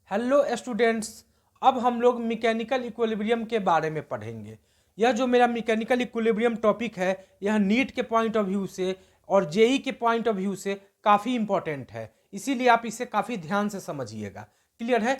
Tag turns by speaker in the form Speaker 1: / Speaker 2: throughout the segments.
Speaker 1: Hello students, अब हम लोग मैकेनिकल इक्विलिब्रियम के बारे में पढ़ेंगे। यह जो मेरा मैकेनिकल इक्विलिब्रियम टॉपिक है, यह नीट के पॉइंट ऑफ व्यू से और जेई के पॉइंट ऑफ व्यू से काफ़ी इंपॉर्टेंट है, इसीलिए आप इसे काफ़ी ध्यान से समझिएगा। क्लियर है?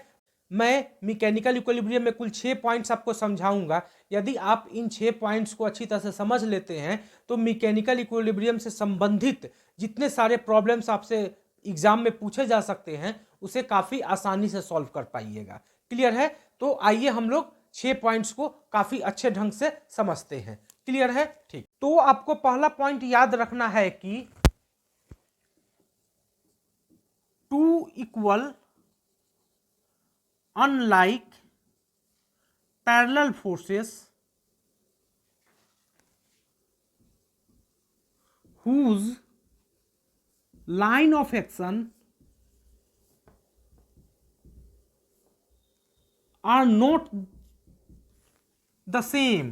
Speaker 1: मैं मैकेनिकल इक्विलिब्रियम में कुल 6 पॉइंट्स आपको समझाऊंगा। यदि आप इन 6 पॉइंट्स को अच्छी तरह से समझ लेते हैं तो मैकेनिकल इक्विलिब्रियम से संबंधित जितने सारे प्रॉब्लम्स आपसे एग्जाम में पूछे जा सकते हैं उसे काफ़ी आसानी से सॉल्व कर पाइएगा। क्लियर है? तो आइए हम लोग 6 पॉइंट्स को काफ़ी अच्छे ढंग से समझते हैं। क्लियर है? ठीक। तो आपको पहला पॉइंट याद रखना है कि two equal unlike parallel forces whose line of action are not the same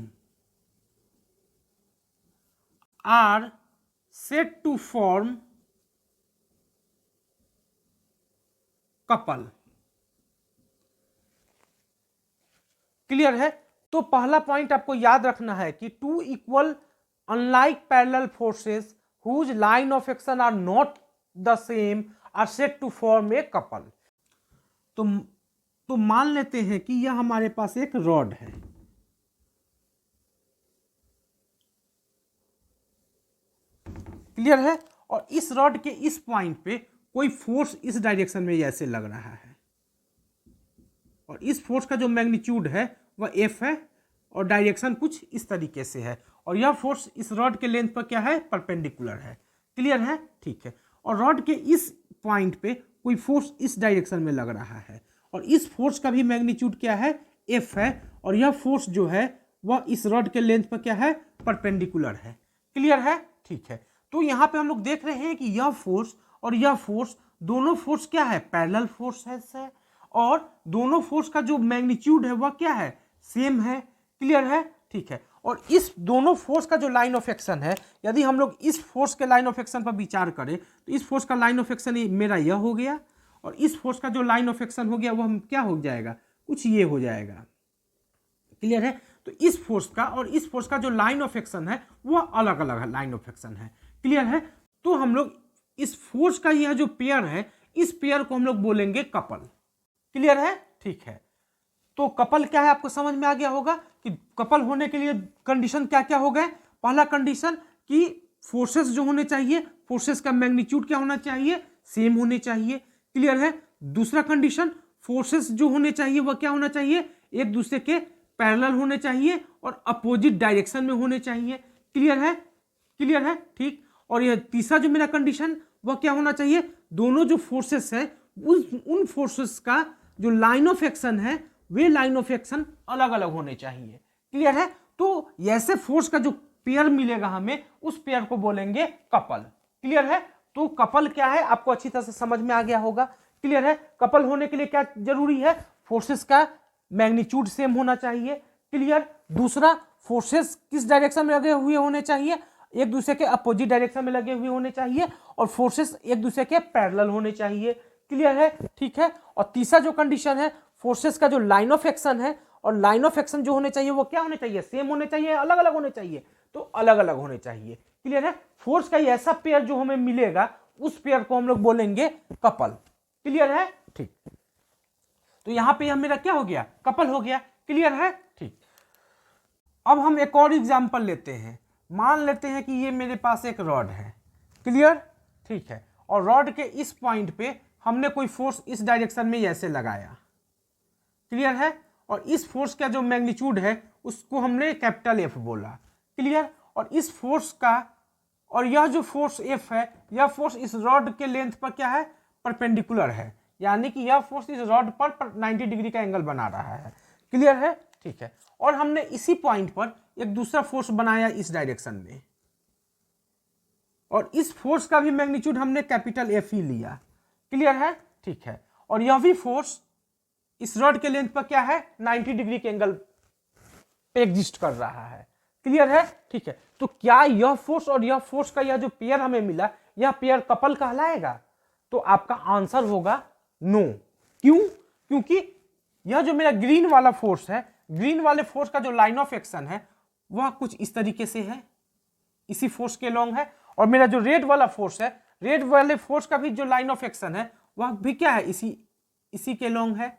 Speaker 1: are said to form couple। Clear है? तो पहला पॉइंट आपको याद रखना है कि two equal unlike parallel forces whose line of action are not the same are said to form a couple। तो मान लेते हैं कि यह हमारे पास एक रॉड है। क्लियर है? और इस रॉड के इस पॉइंट पे कोई फोर्स इस डायरेक्शन में ऐसे लग रहा है और इस फोर्स का जो मैग्नीट्यूड है वह F है और डायरेक्शन कुछ इस तरीके से है और यह फोर्स इस रॉड के लेंथ पर क्या है? परपेंडिकुलर है। क्लियर है? ठीक है। और रॉड के इस पॉइंट पे कोई फोर्स इस डायरेक्शन में लग रहा है और इस फोर्स का भी मैग्नीट्यूड क्या है? F है और यह फोर्स जो है वह इस रॉड के लेंथ पर क्या है? परपेंडिकुलर है। क्लियर है? ठीक है। तो यहाँ पे हम लोग देख रहे हैं कि यह फोर्स और यह फोर्स दोनों फोर्स क्या है? पैरेलल फोर्स है और दोनों फोर्स का जो मैग्नीट्यूड है वह क्या है? सेम है। क्लियर है? ठीक है। और इस दोनों फोर्स का जो लाइन ऑफ एक्शन है, यदि हम लोग इस फोर्स के लाइन ऑफ एक्शन पर विचार करें तो इस फोर्स का लाइन ऑफ एक्शन मेरा यह हो गया और इस फोर्स का जो लाइन ऑफ एक्शन हो गया वह हम क्या हो जाएगा? कुछ ये हो जाएगा। क्लियर है? तो इस फोर्स का और इस फोर्स का जो लाइन ऑफ एक्शन है वह अलग अलग लाइन ऑफ एक्शन है। क्लियर है? तो हम लोग इस फोर्स का यह जो पेयर है, इस पेयर को हम लोग बोलेंगे कपल। क्लियर है? ठीक है। तो कपल क्या है आपको समझ में आ गया होगा कि कपल होने के लिए कंडीशन क्या क्या हो गए। पहला कंडीशन कि फोर्सेस जो होने चाहिए, फोर्सेस का मैग्नीट्यूड क्या होना चाहिए? सेम होने चाहिए। क्लियर है? दूसरा कंडीशन, फोर्सेस जो होने चाहिए वह क्या होना चाहिए? एक दूसरे के पैरेलल होने चाहिए और अपोजिट डायरेक्शन में होने चाहिए। क्लियर है? क्लियर है? ठीक। और यह तीसरा जो मेरा कंडीशन वह क्या होना चाहिए? दोनों जो फोर्सेस है उन फोर्सेस का जो लाइन ऑफ एक्शन है वे लाइन ऑफ एक्शन अलग अलग होने चाहिए। क्लियर है? तो ऐसे फोर्स का जो पेयर मिलेगा हमें, उस पेयर को बोलेंगे कपल। क्लियर है? तो कपल क्या है आपको अच्छी तरह से समझ में आ गया होगा। क्लियर है? कपल होने के लिए क्या जरूरी है? फोर्सेस का मैग्नीट्यूड सेम होना चाहिए। क्लियर? दूसरा, फोर्सेस किस डायरेक्शन में लगे हुए होने चाहिए? एक दूसरे के अपोजिट डायरेक्शन में लगे हुए होने चाहिए और फोर्सेस एक दूसरे के पैरेलल होने चाहिए। क्लियर है? ठीक है। और तीसरा जो कंडीशन है, फोर्सेस का जो लाइन ऑफ एक्शन है और लाइन ऑफ एक्शन जो होने चाहिए वो क्या होने चाहिए? सेम होने चाहिए, अलग अलग होने चाहिए? तो अलग अलग होने चाहिए। क्लियर है? फोर्स का ऐसा पेयर जो हमें मिलेगा उस पेयर को हम लोग बोलेंगे कपल। क्लियर है? ठीक। तो यहां पे मेरा क्या हो गया? कपल हो गया। क्लियर है? ठीक। अब हम एक और एग्जांपल लेते हैं। मान लेते हैं कि ये मेरे पास एक रॉड है। क्लियर? ठीक है। और रॉड के इस पॉइंट पे हमने कोई फोर्स इस डायरेक्शन में ऐसे लगाया। क्लियर है? और इस फोर्स का जो मैग्नीट्यूड है उसको हमने कैपिटल F बोला। क्लियर? और इस फोर्स का और यह जो फोर्स F है, यह फोर्स इस रॉड के लेंथ पर क्या है? परपेंडिकुलर है, यानी कि यह फोर्स इस रॉड पर 90 डिग्री का एंगल बना रहा है। क्लियर है? ठीक है। और हमने इसी पॉइंट पर एक दूसरा फोर्स बनाया इस डायरेक्शन में और इस फोर्स का भी मैग्नीट्यूड हमने कैपिटल F ही लिया। क्लियर है? ठीक है। और यह भी फोर्स इस रॉड के लेंथ पर क्या है? 90 डिग्री के एंगल पे एग्जिस्ट कर रहा है। क्लियर है? ठीक है। तो क्या यह फोर्स और यह फोर्स का यह जो पेयर हमें मिला, यह पेयर कपल कहलाएगा? तो आपका आंसर होगा नो। क्यों? क्योंकि यह जो मेरा ग्रीन वाला फोर्स है, ग्रीन वाले फोर्स का जो लाइन ऑफ एक्शन है वह कुछ इस तरीके से है, इसी फोर्स के लॉन्ग है। और मेरा जो रेड वाला फोर्स है, रेड वाले फोर्स का भी जो लाइन ऑफ एक्शन है वह भी क्या है, इसी के लॉन्ग है।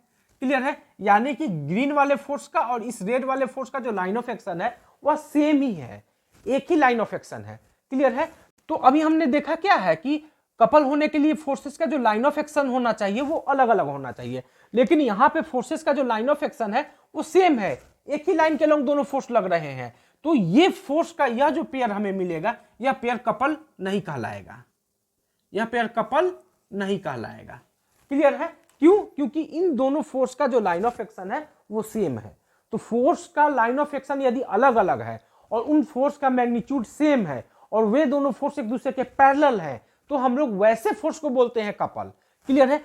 Speaker 1: क्लियर है? यानी कि ग्रीन वाले फोर्स का और इस रेड वाले फोर्स का जो लाइन ऑफ एक्शन है वह सेम ही है, एक ही लाइन ऑफ एक्शन है। क्लियर है? तो अभी हमने देखा क्या है कि कपल होने के लिए फोर्सेस का जो लाइन ऑफ एक्शन होना चाहिए वो अलग अलग होना चाहिए, लेकिन यहां पे फोर्सेस का जो लाइन ऑफ एक्शन है वो सेम है, एक ही लाइन के लॉन्ग दोनों फोर्स लग रहे हैं। तो ये फोर्स का यह जो पेयर हमें मिलेगा, यह पेयर कपल नहीं कहलाएगा, यह पेयर कपल नहीं कहलाएगा। क्लियर है? क्यों? क्योंकि इन दोनों फोर्स का जो लाइन ऑफ एक्शन है वो सेम है। तो फोर्स का लाइन ऑफ एक्शन यदि अलग अलग है और उन फोर्स का मैग्नीट्यूड सेम है और वे दोनों फोर्स एक दूसरे के पैरेलल है, तो हम लोग वैसे फोर्स को बोलते हैं कपल। क्लियर है?